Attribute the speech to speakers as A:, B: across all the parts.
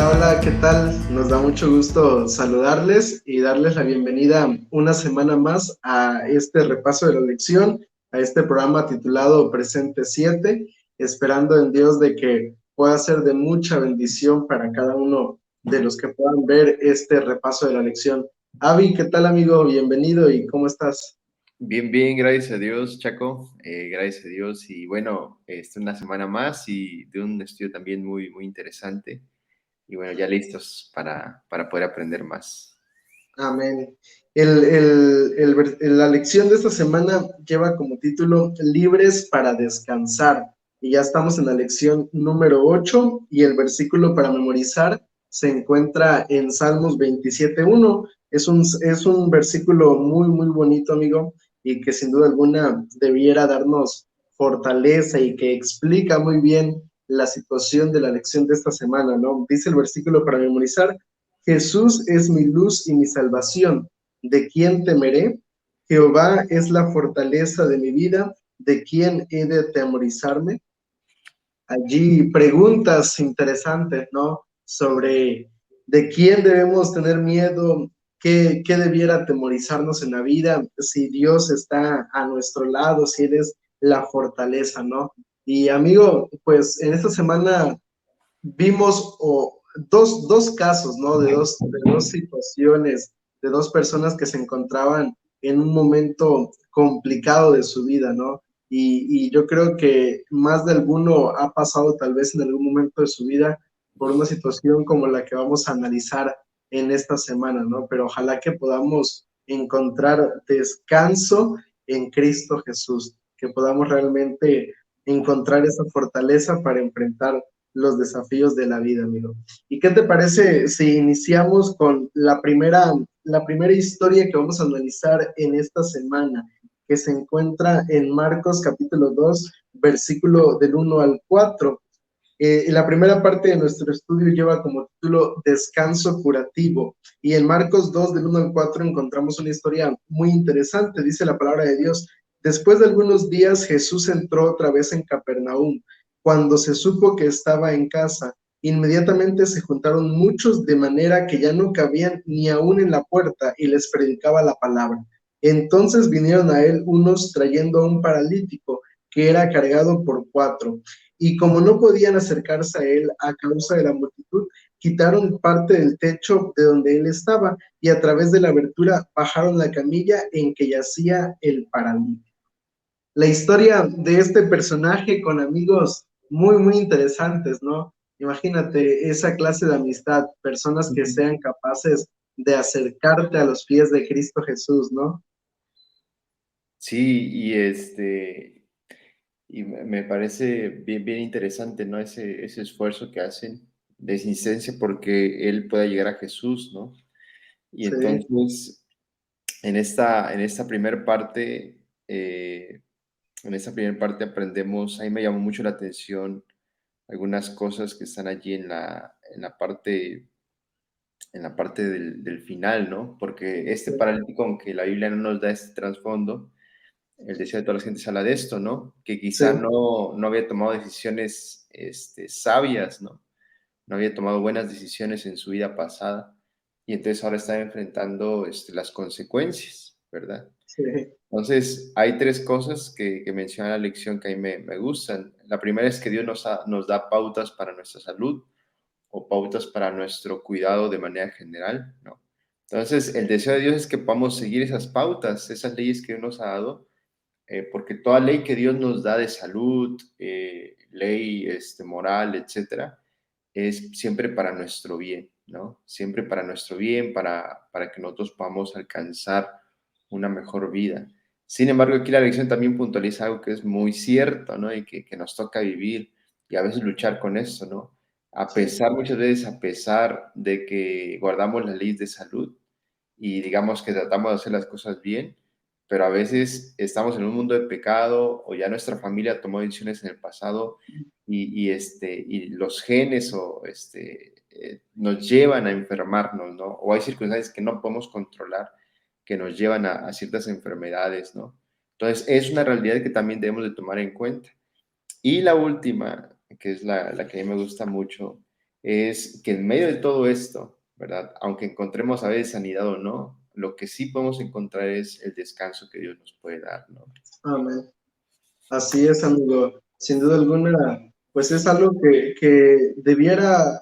A: Hola, hola, ¿qué tal? Nos da mucho gusto saludarles y darles la bienvenida una semana más a este repaso de la lección, a este programa titulado Presente 7, esperando en Dios de que pueda ser de mucha bendición para cada uno de los que puedan ver este repaso de la lección. Avi, ¿qué tal, amigo? Bienvenido y ¿cómo estás?
B: Bien, bien, gracias a Dios, Chaco, gracias a Dios. Y bueno, una semana más y de un estudio también muy, muy interesante. Y bueno, ya listos para poder aprender más.
A: Amén. La lección de esta semana lleva como título Libres para descansar. Y ya estamos en la lección número 8 y el versículo para memorizar se encuentra en Salmos 27:1. Es un versículo muy, muy bonito, amigo, y que sin duda alguna debiera darnos fortaleza y que explica muy bien la situación de la lección de esta semana, ¿no? Dice el versículo para memorizar: Jesús es mi luz y mi salvación. ¿De quién temeré? Jehová es la fortaleza de mi vida. ¿De quién he de atemorizarme? Allí preguntas interesantes, ¿no? Sobre de quién debemos tener miedo, qué debiera atemorizarnos en la vida, si Dios está a nuestro lado, si Él es la fortaleza, ¿no? Y amigo, pues en esta semana vimos dos casos, ¿no? De dos situaciones, de dos personas que se encontraban en un momento complicado de su vida, ¿no? Y yo creo que más de alguno ha pasado tal vez en algún momento de su vida por una situación como la que vamos a analizar en esta semana, ¿no? Pero ojalá que podamos encontrar descanso en Cristo Jesús, que podamos realmente encontrar esa fortaleza para enfrentar los desafíos de la vida, amigo. ¿Y qué te parece si iniciamos con la primera historia que vamos a analizar en esta semana, que se encuentra en Marcos capítulo 2, versículo del 1 al 4? La primera parte de nuestro estudio lleva como título Descanso curativo. Y en Marcos 2, del 1 al 4, encontramos una historia muy interesante. Dice la palabra de Dios: Después de algunos días, Jesús entró otra vez en Capernaum. Cuando se supo que estaba en casa, inmediatamente se juntaron muchos, de manera que ya no cabían ni aún en la puerta, y les predicaba la palabra. Entonces vinieron a él unos trayendo a un paralítico que era cargado por cuatro, y como no podían acercarse a él a causa de la multitud, quitaron parte del techo de donde él estaba, y a través de la abertura bajaron la camilla en que yacía el paralítico. La historia de este personaje con amigos muy, muy interesantes, ¿no? Imagínate esa clase de amistad, personas que sean capaces de acercarte a los pies de Cristo Jesús, ¿no?
B: Sí, y me parece bien, bien interesante, ¿no? Ese esfuerzo que hacen de insistencia porque él pueda llegar a Jesús, ¿no? Y
A: Sí,
B: entonces, en esta primera parte, aprendemos, a mí me llamó mucho la atención algunas cosas que están allí en la parte del final, ¿no? Porque este
A: sí,
B: paralítico, aunque la Biblia no nos da este trasfondo, el deseo de todas las gentes habla de esto, ¿no? Que
A: sí,
B: quizá no había tomado decisiones sabias, ¿no? No había tomado buenas decisiones en su vida pasada y entonces ahora está enfrentando las consecuencias, ¿verdad?
A: sí,
B: Entonces, hay tres cosas que menciona la lección que a mí me gustan. La primera es que Dios nos da pautas para nuestra salud o pautas para nuestro cuidado de manera general, ¿no? Entonces, el deseo de Dios es que podamos seguir esas pautas, esas leyes que Dios nos ha dado, porque toda ley que Dios nos da de salud, ley moral, etcétera, es siempre para nuestro bien, ¿no? Siempre para nuestro bien, para que nosotros podamos alcanzar una mejor vida. Sin embargo, aquí la lección también puntualiza algo que es muy cierto, ¿no? Y que nos toca vivir y a veces luchar con esto, ¿no?
A: sí,
B: Muchas veces, a pesar de que guardamos las leyes de salud y digamos que tratamos de hacer las cosas bien, pero a veces estamos en un mundo de pecado o ya nuestra familia tomó decisiones en el pasado y los genes nos llevan a enfermarnos, ¿no? O hay circunstancias que no podemos controlar que nos llevan a ciertas enfermedades, ¿no? Entonces, es una realidad que también debemos de tomar en cuenta. Y la última, que es la que a mí me gusta mucho, es que en medio de todo esto, ¿verdad? Aunque encontremos a veces sanidad o no, lo que sí podemos encontrar es el descanso que Dios nos puede dar, ¿no?
A: Amén. Así es, amigo. Sin duda alguna, pues es algo que debiera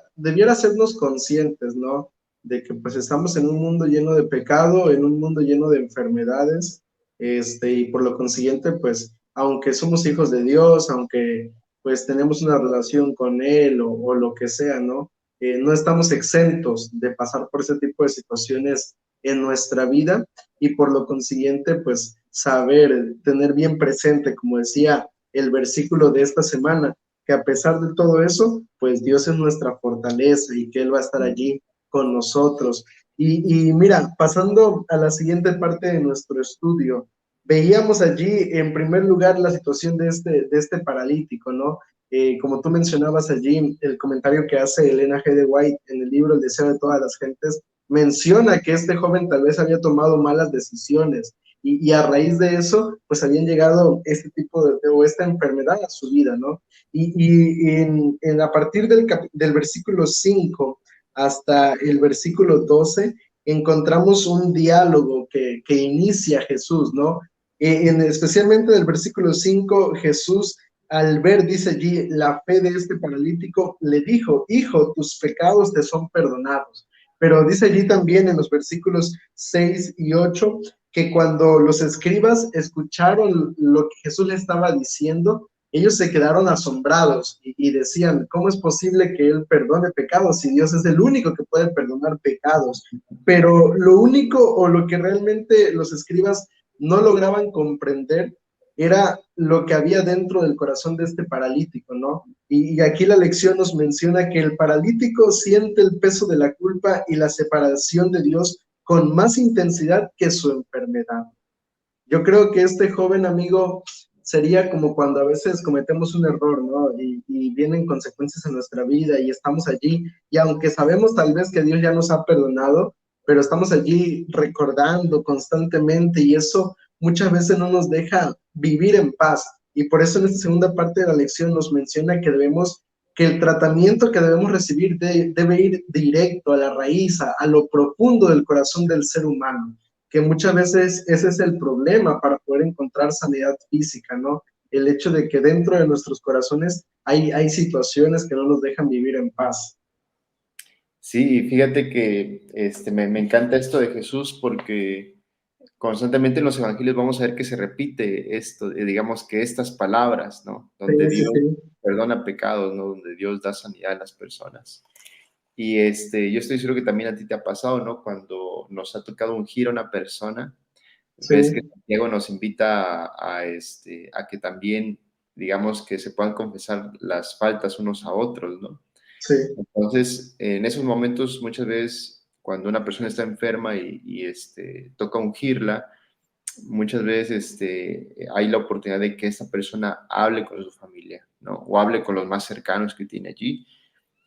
A: hacernos conscientes, ¿no? De que pues estamos en un mundo lleno de pecado, en un mundo lleno de enfermedades, y por lo consiguiente, pues, aunque somos hijos de Dios, aunque pues tenemos una relación con Él o lo que sea, ¿no? No estamos exentos de pasar por ese tipo de situaciones en nuestra vida y por lo consiguiente, pues, saber, tener bien presente, como decía el versículo de esta semana, que a pesar de todo eso, pues Dios es nuestra fortaleza y que Él va a estar allí con nosotros. Y mira, pasando a la siguiente parte de nuestro estudio, veíamos allí en primer lugar la situación de este paralítico, ¿no? Como tú mencionabas allí, el comentario que hace Elena G. de White en el libro El deseo de todas las gentes, menciona que este joven tal vez había tomado malas decisiones y a raíz de eso, pues habían llegado este tipo o esta enfermedad a su vida, ¿no? A partir del versículo 5 hasta el versículo 12, encontramos un diálogo que inicia Jesús, ¿no? Especialmente en el versículo 5, Jesús, al ver, dice allí, la fe de este paralítico, le dijo, hijo, tus pecados te son perdonados. Pero dice allí también en los versículos 6 y 8 que cuando los escribas escucharon lo que Jesús le estaba diciendo, ellos se quedaron asombrados y decían, ¿cómo es posible que Él perdone pecados si Dios es el único que puede perdonar pecados? Pero lo único o lo que realmente los escribas no lograban comprender era lo que había dentro del corazón de este paralítico, ¿no? Y aquí la lección nos menciona que el paralítico siente el peso de la culpa y la separación de Dios con más intensidad que su enfermedad. Yo creo que este joven amigo sería como cuando a veces cometemos un error, ¿no? Y vienen consecuencias en nuestra vida y estamos allí, y aunque sabemos tal vez que Dios ya nos ha perdonado, pero estamos allí recordando constantemente y eso muchas veces no nos deja vivir en paz. Y por eso en esta segunda parte de la lección nos menciona que el tratamiento que debemos recibir debe ir directo a la raíz, a lo profundo del corazón del ser humano, que muchas veces ese es el problema para poder encontrar sanidad física, ¿no? El hecho de que dentro de nuestros corazones hay situaciones que no nos dejan vivir en paz.
B: Sí, fíjate que me encanta esto de Jesús porque constantemente en los evangelios vamos a ver que se repite esto, digamos que estas palabras, ¿no?
A: Sí,
B: Donde
A: sí,
B: Dios
A: sí.
B: perdona pecados, ¿no? Donde Dios da sanidad a las personas. Y yo estoy seguro que también a ti te ha pasado, ¿no? Cuando nos ha tocado ungir a una persona,
A: Sí,
B: ves que Santiago nos invita a que también, digamos, que se puedan confesar las faltas unos a otros, ¿no?
A: sí,
B: Entonces, en esos momentos, muchas veces, cuando una persona está enferma toca ungirla, muchas veces hay la oportunidad de que esta persona hable con su familia, ¿no? O hable con los más cercanos que tiene allí.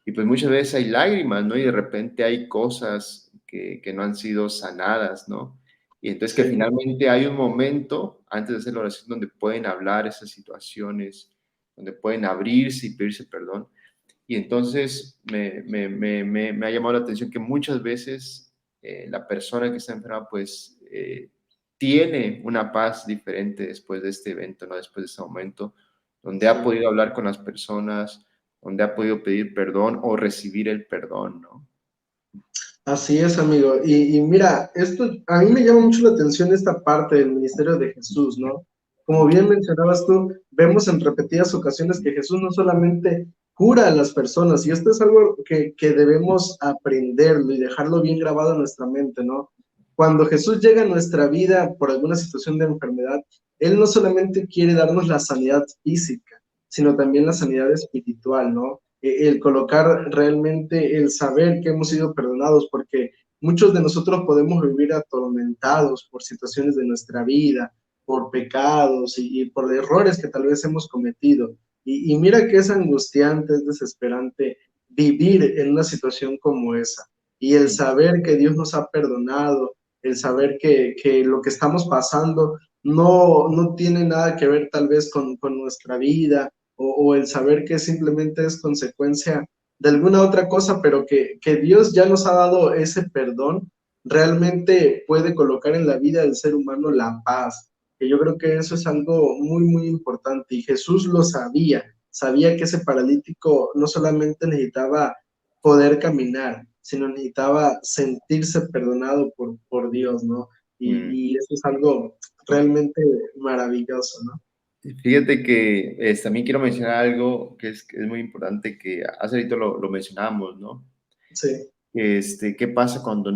B: Y pues muchas veces hay lágrimas, ¿no? Y de repente hay cosas que no han sido sanadas, ¿no? Y entonces que
A: sí.
B: finalmente hay un momento antes de hacer la oración donde pueden hablar esas situaciones, donde pueden abrirse y pedirse perdón. Y entonces me ha llamado la atención que muchas veces la persona que está enferma pues tiene una paz diferente después de este evento, ¿no? Después de ese momento, donde ha
A: Sí.
B: podido hablar con las personas, donde ha podido pedir perdón o recibir el perdón, ¿no?
A: Así es, amigo. Y mira, esto a mí me llama mucho la atención esta parte del ministerio de Jesús, ¿no? Como bien mencionabas tú, vemos en repetidas ocasiones que Jesús no solamente cura a las personas, y esto es algo que debemos aprenderlo y dejarlo bien grabado en nuestra mente, ¿no? Cuando Jesús llega a nuestra vida por alguna situación de enfermedad, Él no solamente quiere darnos la sanidad física, sino también la sanidad espiritual, ¿no? El colocar realmente el saber que hemos sido perdonados, porque muchos de nosotros podemos vivir atormentados por situaciones de nuestra vida, por pecados y por errores que tal vez hemos cometido. Y mira que es angustiante, es desesperante vivir en una situación como esa. Y el saber que Dios nos ha perdonado, el saber que lo que estamos pasando no tiene nada que ver tal vez con nuestra vida, o el saber que simplemente es consecuencia de alguna otra cosa, pero que Dios ya nos ha dado ese perdón, realmente puede colocar en la vida del ser humano la paz. Que yo creo que eso es algo muy, muy importante. Y Jesús lo sabía, sabía que ese paralítico no solamente necesitaba poder caminar, sino necesitaba sentirse perdonado por Dios, ¿no?
B: Mm.
A: Y eso es algo realmente maravilloso, ¿no?
B: Fíjate que también quiero mencionar algo que es muy importante, que hace ahorita lo mencionamos, ¿no?
A: Sí.
B: ¿Qué pasa cuando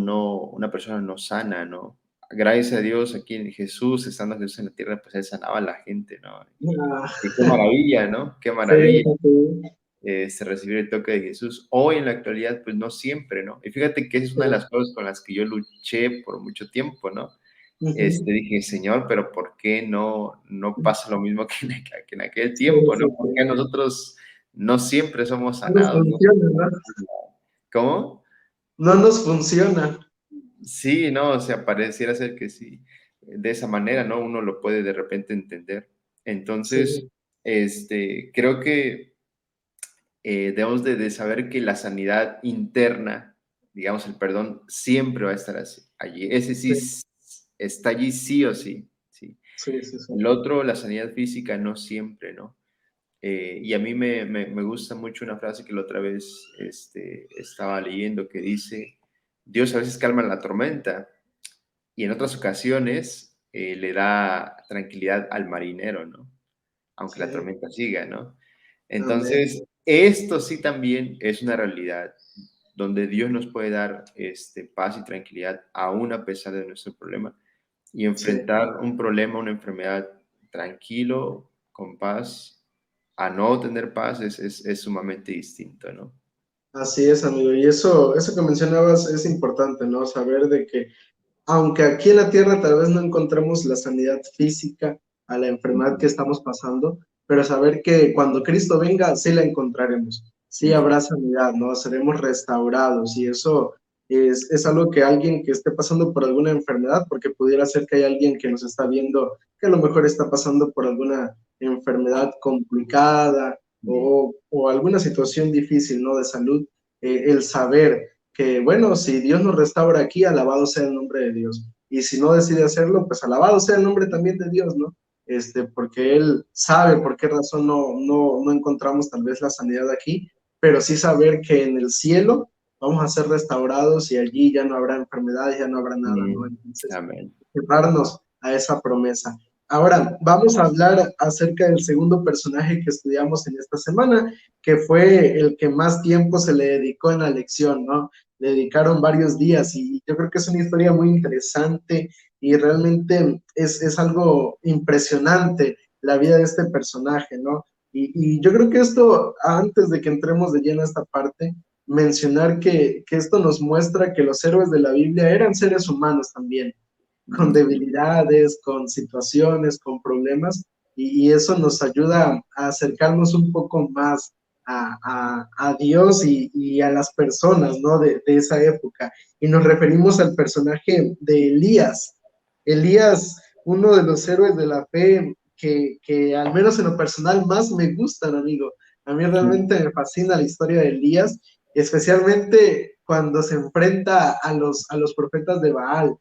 B: una persona no sana, ¿no? Gracias a Dios, aquí en Jesús, estando Jesús en la tierra, pues Él sanaba a la gente, ¿no?
A: Ah,
B: Y qué maravilla, ¿no? Qué
A: sí,
B: maravilla
A: sí,
B: recibir el toque de Jesús. Hoy en la actualidad, pues no siempre, ¿no? Y fíjate que esa es una de
A: sí.
B: las cosas con las que yo luché por mucho tiempo, ¿no?
A: Ujú.
B: Dije, Señor, pero ¿por qué no pasa lo mismo que en aquel
A: Sí,
B: tiempo,
A: sí,
B: ¿no? ¿Por qué a
A: sí.
B: nosotros no siempre somos
A: No nos
B: sanados, ¿no?
A: funciona, ¿no?
B: ¿Cómo?
A: No nos funciona.
B: Sí, no, o sea, pareciera ser que sí. De esa manera, ¿no? Uno lo puede de repente entender. Entonces,
A: Sí,
B: creo que debemos de saber que la sanidad interna, digamos, el perdón, siempre va a estar allí. Ese sí
A: sí,
B: está allí sí o sí, sí.
A: sí, sí, sí.
B: El otro, la sanidad física, no siempre, ¿no? Y a mí me gusta mucho una frase que la otra vez estaba leyendo que dice, Dios a veces calma la tormenta y en otras ocasiones le da tranquilidad al marinero, ¿no? Aunque la
A: Sí,
B: tormenta siga, ¿no?
A: amén.
B: Entonces, esto sí también es una realidad donde Dios nos puede dar paz y tranquilidad aún a pesar de nuestro problema y
A: Sí,
B: enfrentar un problema, una enfermedad tranquilo, con paz, a no tener paz es sumamente distinto, ¿no?
A: así es, amigo. Y eso que mencionabas es importante, ¿no? Saber de que aunque aquí en la tierra tal vez no encontremos la sanidad física a la enfermedad que
B: Ujú,
A: estamos pasando, pero saber que cuando Cristo venga, sí la encontraremos, sí
B: ujú,
A: habrá sanidad, ¿no? Seremos restaurados y eso es algo que alguien que esté pasando por alguna enfermedad, porque pudiera ser que hay alguien que nos está viendo que a lo mejor está pasando por alguna enfermedad complicada
B: ujú,
A: o alguna situación difícil, ¿no? De salud, el saber que, bueno, si Dios nos restaura aquí, alabado sea el nombre de Dios. Y si no decide hacerlo, pues alabado sea el nombre también de Dios, ¿no? Porque Él sabe por qué razón no encontramos tal vez la sanidad aquí, pero sí saber que en el cielo vamos a ser restaurados y allí ya no habrá enfermedades, ya no habrá nada, ¿no?
B: mm,
A: Entonces,
B: amén.
A: llevarnos a esa promesa. Ahora, vamos a hablar acerca del segundo personaje que estudiamos en esta semana, que fue el que más tiempo se le dedicó en la lección, ¿no? Le dedicaron varios días y yo creo que es una historia muy interesante y realmente es algo impresionante la vida de este personaje, ¿no? Y yo creo que esto, antes de que entremos de lleno a esta parte, mencionar que esto nos muestra que los héroes de la Biblia eran seres humanos también, con
B: Sí,
A: debilidades, con situaciones, con problemas, y eso nos ayuda a acercarnos un poco más a Dios y a las personas, ¿no? De esa época. Y nos referimos al personaje de Elías. Elías, uno de los héroes de la fe que al menos en lo personal más me gustan, amigo. A mí realmente me fascina la historia de Elías, especialmente cuando se enfrenta a los profetas de Baal,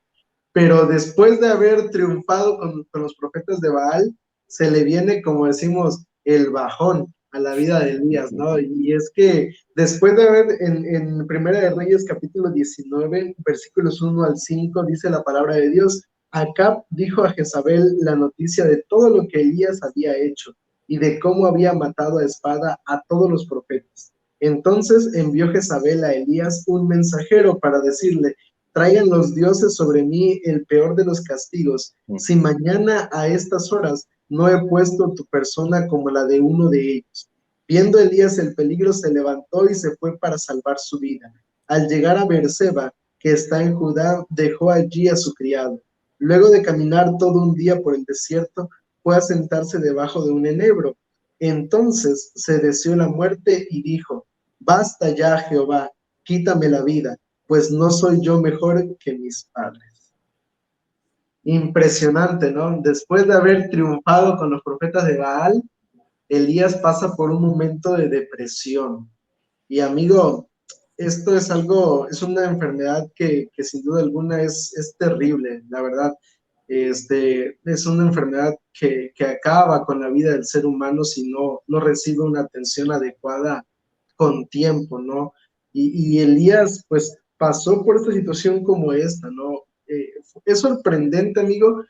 A: pero después de haber triunfado con los profetas de Baal, se le viene, como decimos, el bajón a la vida de Elías, ¿no? Y es que después de haber en Primera de Reyes, capítulo 19, versículos 1 al 5, dice la palabra de Dios, Acab dijo a Jezabel la noticia de todo lo que Elías había hecho y de cómo había matado a espada a todos los profetas. Entonces envió Jezabel a Elías un mensajero para decirle, traigan los dioses sobre mí el peor de los castigos, si mañana a estas horas no he puesto tu persona como la de uno de ellos. Viendo Elías el peligro, se levantó y se fue para salvar su vida. Al llegar a Beerseba, que está en Judá, dejó allí a su criado. Luego de caminar todo un día por el desierto, fue a sentarse debajo de un enebro. Entonces se deseó la muerte y dijo, basta ya, Jehová, quítame la vida, pues no soy yo mejor que mis padres. Impresionante, ¿no? Después de haber triunfado con los profetas de Baal, Elías pasa por un momento de depresión, Y amigo, esto es algo, es una enfermedad que sin duda alguna es terrible, la verdad. Es una enfermedad que acaba con la vida del ser humano si no recibe una atención adecuada con tiempo, ¿no? Y Elías, pues, pasó por esta situación como esta, ¿no? Es sorprendente, amigo,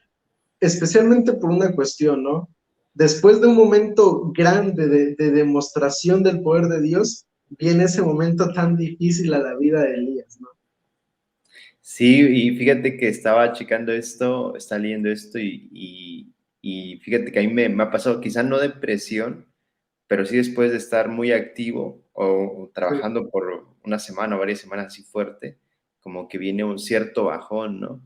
A: especialmente por una cuestión, ¿no? Después de un momento grande de demostración del poder de Dios, viene ese momento tan difícil a la vida de Elías, ¿no?
B: Sí, y fíjate que estaba checando esto, está leyendo esto y fíjate que a mí me ha pasado, quizá no depresión, pero sí después de estar muy activo o
A: Sí,
B: trabajando por una semana o varias semanas así fuerte, como que viene un cierto bajón, ¿no?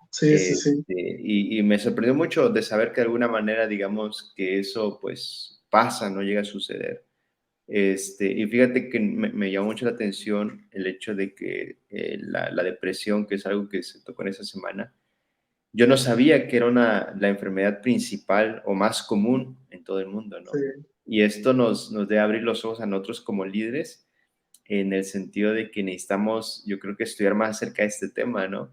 A: sí, sí, sí,
B: Y me sorprendió mucho de saber que de alguna manera, digamos, que eso pues pasa, no llega a suceder. Y fíjate que me llamó mucho la atención el hecho de que la depresión, que es algo que se tocó en esa semana, yo no sabía que era la enfermedad principal o más común en todo el mundo,
A: sí,
B: ¿no? Y esto nos debe abrir los ojos a nosotros como líderes en el sentido de que necesitamos, yo creo que estudiar más acerca de este tema, ¿no?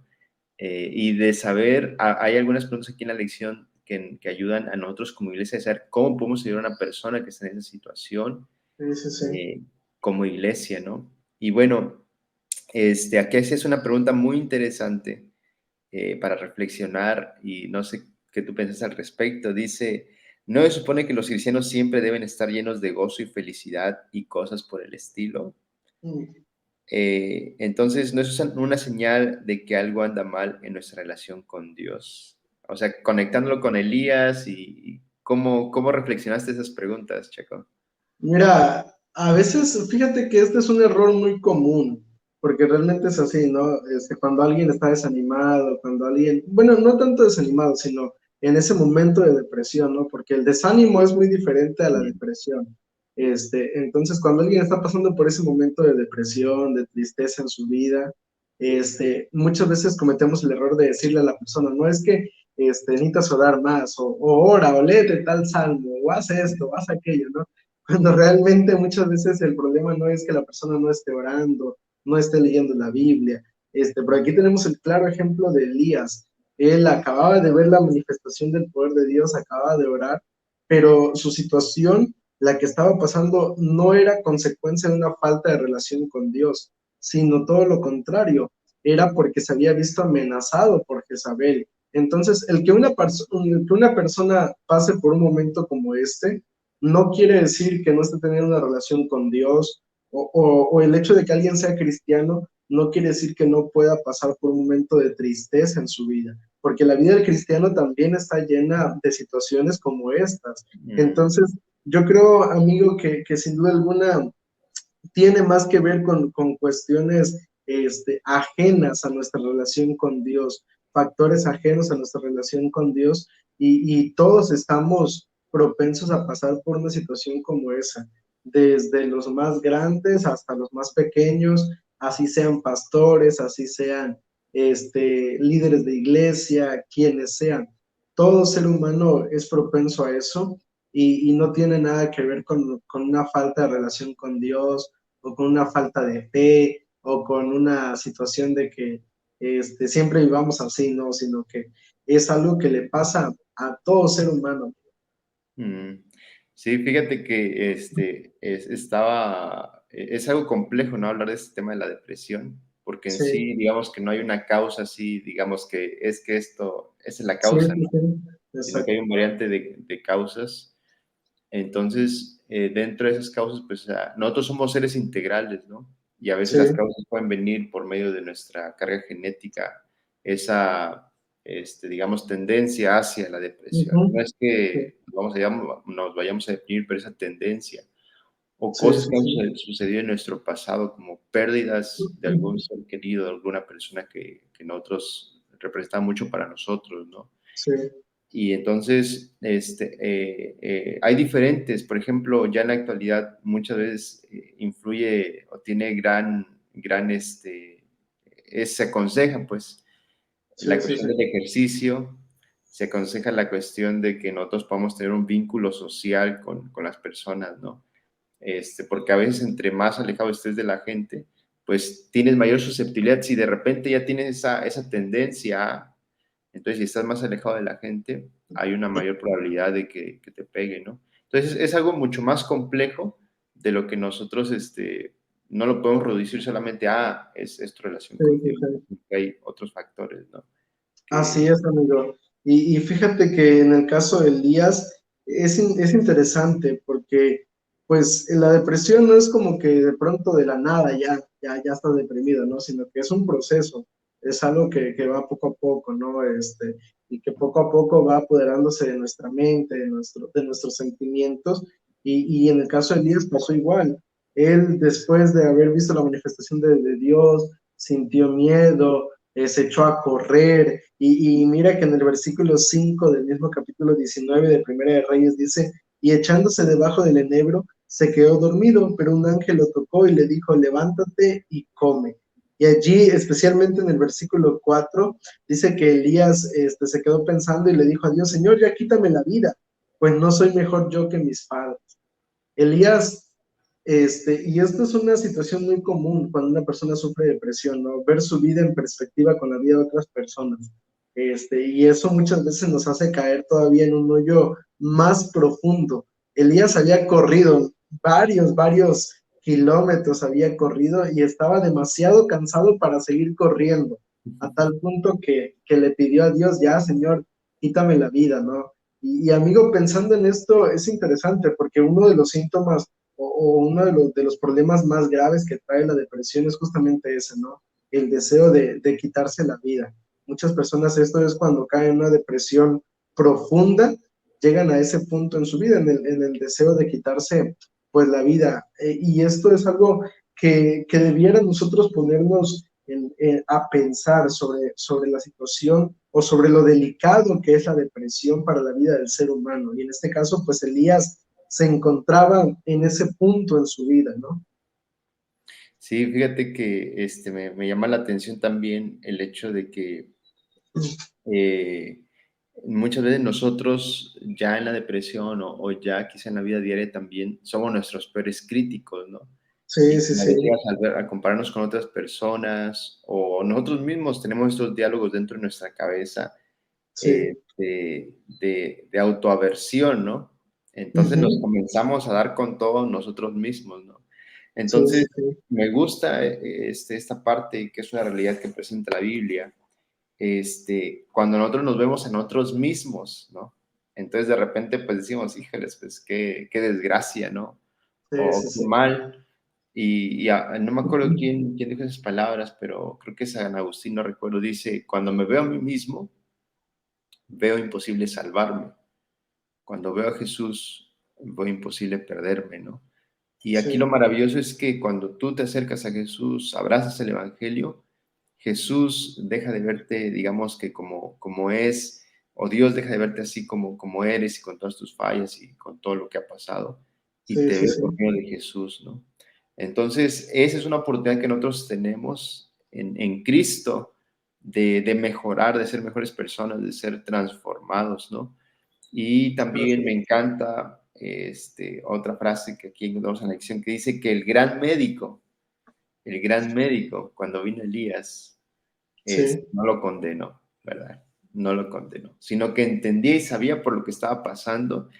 B: Y de saber, hay algunas preguntas aquí en la lección que ayudan a nosotros como iglesia a saber cómo podemos ayudar a una persona que está en esa situación
A: sí, sí, sí.
B: eh, como iglesia, ¿no? Y bueno, aquí es una pregunta muy interesante para reflexionar y no sé qué tú piensas al respecto. Dice, ¿no se supone que los cristianos siempre deben estar llenos de gozo y felicidad y cosas por el estilo?
A: Mm.
B: Entonces, ¿no es una señal de que algo anda mal en nuestra relación con Dios? O sea, conectándolo con Elías y cómo reflexionaste esas preguntas, Checo.
A: Mira, a veces fíjate que este es un error muy común, porque realmente es así, ¿no? Cuando alguien está desanimado, cuando alguien, bueno, no tanto desanimado, sino en ese momento de depresión, ¿no? Porque el desánimo es muy diferente a la
B: Mm,
A: depresión. Entonces, cuando alguien está pasando por ese momento de depresión, de tristeza en su vida, muchas veces cometemos el error de decirle a la persona, no es que necesitas orar más, o ora, o léete tal salmo, o haz esto, o haz aquello, ¿no? Cuando realmente muchas veces el problema no es que la persona no esté orando, no esté leyendo la Biblia. Pero aquí tenemos el claro ejemplo de Elías. Él acababa de ver la manifestación del poder de Dios, acababa de orar, pero su situación, la que estaba pasando, no era consecuencia de una falta de relación con Dios, sino todo lo contrario, era porque se había visto amenazado por Jezabel. Entonces, el que una persona pase por un momento como este, no quiere decir que no esté teniendo una relación con Dios o el hecho de que alguien sea cristiano no quiere decir que no pueda pasar por un momento de tristeza en su vida, porque la vida del cristiano también está llena de situaciones como estas.
B: mm,
A: Entonces, yo creo, amigo, que sin duda alguna tiene más que ver con cuestiones ajenas a nuestra relación con Dios, factores ajenos a nuestra relación con Dios, y todos estamos propensos a pasar por una situación como esa, desde los más grandes hasta los más pequeños, así sean pastores, así sean líderes de iglesia, quienes sean. Todo ser humano es propenso a eso y no tiene nada que ver con una falta de relación con Dios o con una falta de fe o con una situación de que siempre vivamos así, ¿no? Sino que es algo que le pasa a todo ser humano.
B: mm. Sí, fíjate que es algo complejo, ¿no? Hablar de este tema de la depresión, porque en
A: Sí,
B: sí, digamos que no hay una causa así, digamos que es que esa es la
A: sí,
B: causa,
A: sí,
B: ¿no?
A: sí,
B: Sino que
A: exacto.
B: hay un variante de causas. Entonces, dentro de esas causas, pues nosotros somos seres integrales, ¿no? Y a veces
A: Sí,
B: las causas pueden venir por medio de nuestra carga genética, esa, digamos, tendencia hacia la depresión. No
A: ujú,
B: es
A: sí,
B: que nos vayamos a deprimir, pero esa tendencia o
A: sí,
B: cosas
A: sí,
B: que han
A: sí.
B: sucedido en nuestro pasado, como pérdidas de algún ser querido, de alguna persona que nosotros representaba mucho para nosotros, ¿no?
A: Sí,
B: Y entonces, hay diferentes, por ejemplo, ya en la actualidad muchas veces influye o tiene se aconseja pues
A: sí,
B: la
A: sí,
B: cuestión
A: sí.
B: del ejercicio, se aconseja la cuestión de que nosotros podamos tener un vínculo social con las personas, ¿no? porque a veces entre más alejado estés de la gente, pues tienes mayor susceptibilidad. Si de repente ya tienes esa tendencia, entonces si estás más alejado de la gente, hay una mayor probabilidad de que te pegue, ¿no? Entonces es algo mucho más complejo de lo que nosotros no lo podemos reducir solamente a es tu relación
A: Sí,
B: con
A: sí,
B: Dios.
A: sí.
B: Hay otros factores, ¿no?
A: Así
B: Que,
A: es, amigo. Y fíjate que en el caso de Elías es interesante porque pues la depresión no es como que de pronto de la nada ya está deprimido, ¿no? Sino que es un proceso, es algo que va poco a poco, ¿no? Y que poco a poco va apoderándose de nuestra mente, de nuestros sentimientos. Y en el caso de Elías pasó igual. Él, después de haber visto la manifestación de Dios, sintió miedo, se echó a correr, y mira que en el versículo 5 del mismo capítulo 19 de Primera de Reyes dice, y echándose debajo del enebro, se quedó dormido, pero un ángel lo tocó y le dijo, levántate y come. Y allí, especialmente en el versículo 4 dice que Elías se quedó pensando y le dijo a Dios, Señor, ya quítame la vida, pues no soy mejor yo que mis padres. Elías, y esto es una situación muy común cuando una persona sufre depresión, ¿no? Ver su vida en perspectiva con la vida de otras personas. Y eso muchas veces nos hace caer todavía en un hoyo más profundo. Elías había corrido varios kilómetros, había corrido y estaba demasiado cansado para seguir corriendo, a tal punto que le pidió a Dios, ya, Señor, quítame la vida, ¿no? Y amigo, pensando en esto, es interesante porque uno de los síntomas o uno de los problemas más graves que trae la depresión es justamente ese, ¿no? El deseo de quitarse la vida. Muchas personas, esto es cuando caen en una depresión profunda, llegan a ese punto en su vida, en el deseo de quitarse, pues, la vida. Y esto es algo que debiera nosotros ponernos a pensar sobre la situación o sobre lo delicado que es la depresión para la vida del ser humano. Y en este caso, pues Elías se encontraba en ese punto en su vida, ¿no?
B: sí, fíjate que me llama la atención también el hecho de que eh, muchas veces nosotros ya en la depresión o ya quizá en la vida diaria también somos nuestros peores críticos, ¿no?
A: Sí,
B: Y
A: sí,
B: como
A: sí,
B: decías, a compararnos con otras personas o nosotros mismos tenemos estos diálogos dentro de nuestra cabeza
A: sí.
B: de autoaversión, ¿no? Entonces nos
A: Ujú.
B: comenzamos a dar con todo nosotros mismos, ¿no?
A: Sí,
B: Entonces,
A: sí, sí,
B: me gusta esta parte que es una realidad que presenta la Biblia, cuando nosotros nos vemos en nosotros mismos, ¿no? Entonces de repente pues decimos, híjoles, pues qué desgracia, ¿no?
A: sí,
B: O
A: sí,
B: qué
A: sí.
B: mal. No me acuerdo quién dijo esas palabras, pero creo que es San Agustín, no recuerdo, dice, cuando me veo a mí mismo, veo imposible salvarme. Cuando veo a Jesús, veo imposible perderme, ¿no? Y aquí lo
A: Sí,
B: maravilloso es que cuando tú te acercas a Jesús, abrazas el Evangelio, Jesús deja de verte, digamos que como es, o Dios deja de verte así como eres y con todas tus fallas y con todo lo que ha pasado, y
A: sí,
B: te
A: sí,
B: ve
A: sí.
B: por medio de Jesús, ¿no? Entonces, esa es una oportunidad que nosotros tenemos en Cristo de mejorar, de ser mejores personas, de ser transformados, ¿no? Y también me encanta otra frase que aquí encontramos en la lección que dice que el gran médico, cuando vino Elías,
A: Sí,
B: no lo condenó, ¿verdad? No lo condenó, sino que entendía y sabía por lo que estaba pasando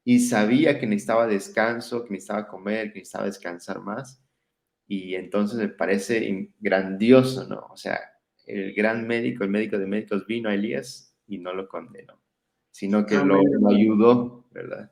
B: y sabía que necesitaba descanso, que necesitaba comer, que necesitaba descansar más. Y entonces me parece grandioso, ¿no? O sea, el gran médico, el médico de médicos vino a Elías y no lo condenó, sino que
A: amén,
B: lo
A: amén.
B: ayudó, ¿verdad?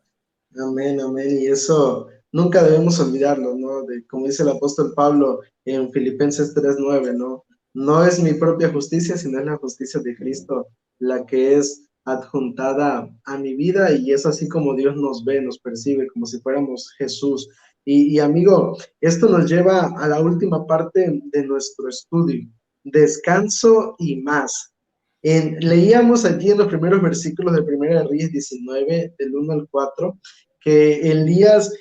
A: Amén, amén. Y eso nunca debemos olvidarlo, ¿no? Como dice el apóstol Pablo en Filipenses 3:9, ¿no? No es mi propia justicia, sino es la justicia de Cristo la que es adjuntada a mi vida y es así como Dios nos ve, nos percibe, como si fuéramos Jesús. Y amigo, esto nos lleva a la última parte de nuestro estudio, descanso y más. Leíamos allí en los primeros versículos de Primera de Reyes 19, del 1 al 4, que Elías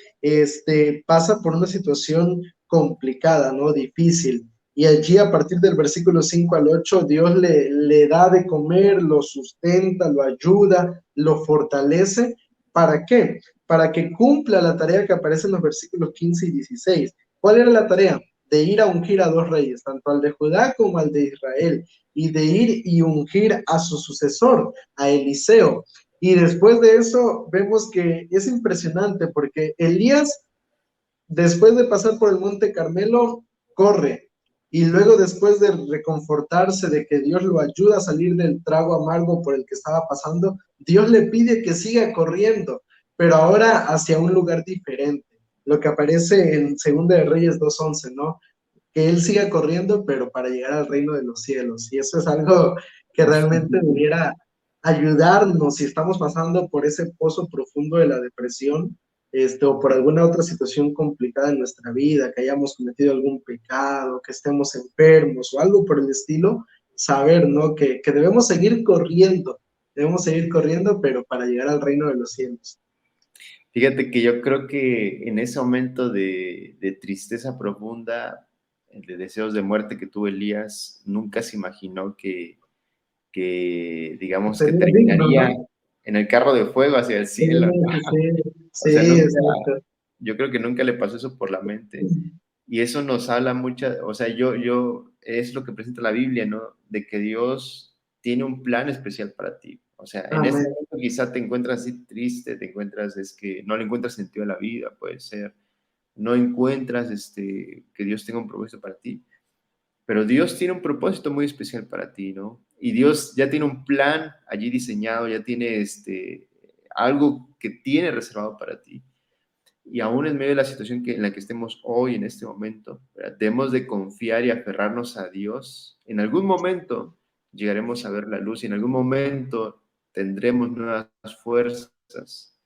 A: pasa por una situación complicada, ¿no? Difícil. Y allí a partir del versículo 5 al 8, Dios le da de comer, lo sustenta, lo ayuda, lo fortalece. ¿Para qué? para que cumpla la tarea que aparece en los versículos 15 y 16. ¿Cuál era la tarea? De ir a ungir a dos reyes, tanto al de Judá como al de Israel, y de ir y ungir a su sucesor, a Eliseo. Y después de eso vemos que es impresionante porque Elías, después de pasar por el monte Carmelo, corre. Y luego, después de reconfortarse de que Dios lo ayuda a salir del trago amargo por el que estaba pasando, Dios le pide que siga corriendo, pero ahora hacia un lugar diferente. Lo que aparece en Segunda de Reyes 2:11, ¿no? Que él siga corriendo, pero para llegar al reino de los cielos. Y eso es algo que realmente debiera ayudarnos si estamos pasando por ese pozo profundo de la depresión, o por alguna otra situación complicada en nuestra vida, que hayamos cometido algún pecado, que estemos enfermos o algo por el estilo, saber, ¿no? Que debemos seguir corriendo, pero para llegar al reino de los cielos.
B: Fíjate que yo creo que en ese momento de tristeza profunda, de deseos de muerte que tuvo Elías, nunca se imaginó que digamos, que
A: Sería digno,
B: terminaría
A: ¿no?
B: en el carro de fuego hacia el
A: Sí,
B: cielo, ¿no?
A: sí, sí,
B: O sea,
A: sí,
B: nunca,
A: exacto.
B: yo creo que nunca le pasó eso por la mente. Y eso nos habla mucha, o sea, es lo que presenta la Biblia, ¿no? De que Dios tiene un plan especial para ti. O sea, en este
A: Amén.
B: momento quizá te encuentras así triste, te encuentras, es que no le encuentras sentido a la vida, puede ser. No encuentras, que Dios tenga un propósito para ti. Pero Dios tiene un propósito muy especial para ti, ¿no? Y Dios ya tiene un plan allí diseñado, ya tiene, algo que tiene reservado para ti. Y aún en medio de la situación en la que estemos hoy, en este momento, ¿verdad? Debemos de confiar y aferrarnos a Dios. En algún momento llegaremos a ver la luz y en algún momento tendremos nuevas fuerzas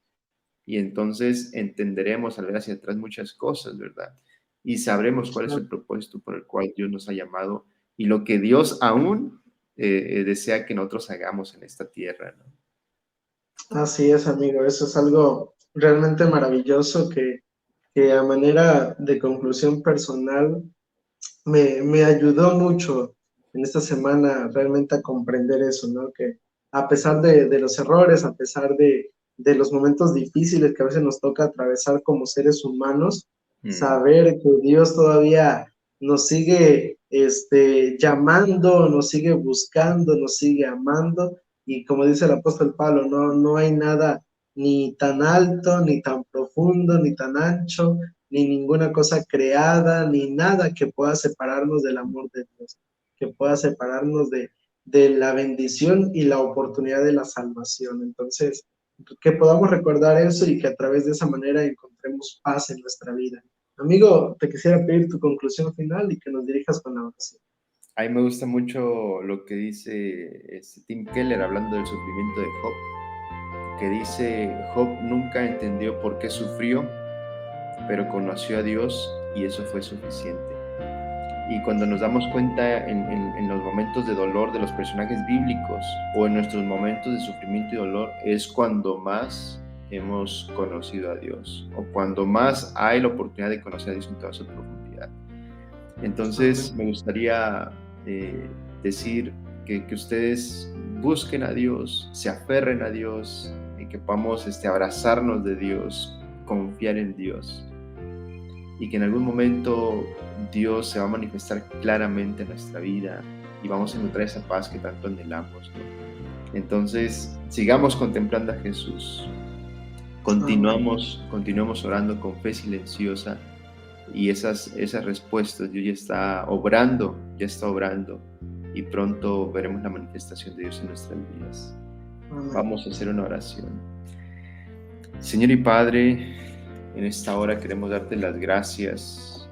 B: y entonces entenderemos al ver hacia atrás muchas cosas, ¿verdad? Y sabremos cuál es el propósito por el cual Dios nos ha llamado y lo que Dios aún desea que nosotros hagamos en esta tierra, ¿no?
A: Así es, amigo. Eso es algo realmente maravilloso que a manera de conclusión personal me ayudó mucho en esta semana realmente a comprender eso, ¿no? Que a pesar de los errores, a pesar de los momentos difíciles que a veces nos toca atravesar como seres humanos,
B: Mm,
A: saber que Dios todavía nos sigue llamando, nos sigue buscando, nos sigue amando. Y como dice el apóstol Pablo, no hay nada ni tan alto, ni tan profundo, ni tan ancho, ni ninguna cosa creada, ni nada que pueda separarnos del amor de Dios, que pueda separarnos de la bendición y la oportunidad de la salvación. Entonces, que podamos recordar eso y que a través de esa manera encontremos paz en nuestra vida. Amigo, te quisiera pedir tu conclusión final y que nos dirijas con la oración.
B: A mí me gusta mucho lo que dice Tim Keller hablando del sufrimiento de Job, que dice, Job nunca entendió por qué sufrió, pero conoció a Dios y eso fue suficiente. Y cuando nos damos cuenta en los momentos de dolor de los personajes bíblicos o en nuestros momentos de sufrimiento y dolor, es cuando más hemos conocido a Dios o cuando más hay la oportunidad de conocer a Dios en toda su profundidad. Entonces,
A: Amén.
B: me gustaría decir que ustedes busquen a Dios, se aferren a Dios y que podamos abrazarnos de Dios, confiar en Dios y que en algún momento Dios se va a manifestar claramente en nuestra vida y vamos a encontrar esa paz que tanto anhelamos, ¿no? Entonces, sigamos contemplando a Jesús,
A: Amén.
B: continuamos orando con fe silenciosa y esas respuestas Dios ya está obrando y pronto veremos la manifestación de Dios en nuestras vidas.
A: Amén.
B: Vamos a hacer una oración. Señor y Padre, en esta hora queremos darte las gracias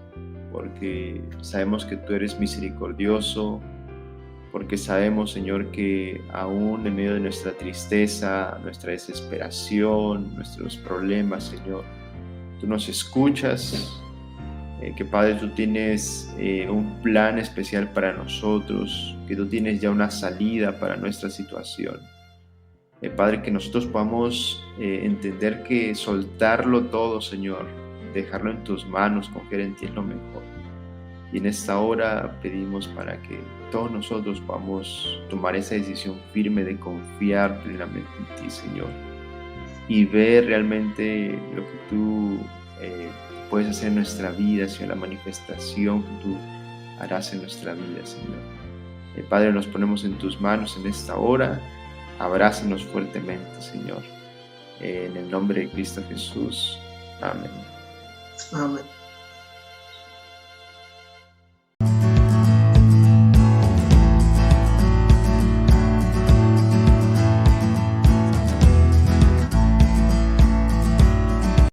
B: porque sabemos que tú eres misericordioso, porque sabemos, Señor, que aún en medio de nuestra tristeza, nuestra desesperación, nuestros problemas, Señor, tú nos escuchas, que Padre, tú tienes un plan especial para nosotros, que tú tienes ya una salida para nuestra situación. Padre, que nosotros podamos entender que soltarlo todo, Señor, dejarlo en tus manos, confiar en ti es lo mejor. Y en esta hora pedimos para que todos nosotros podamos tomar esa decisión firme de confiar plenamente en ti, Señor. y ver realmente lo que tú puedes hacer en nuestra vida, Señor, la manifestación que tú harás en nuestra vida, Señor. Padre, nos ponemos en tus manos en esta hora. Abrázanos fuertemente, Señor. En el nombre de Cristo Jesús. Amén.
A: Amén.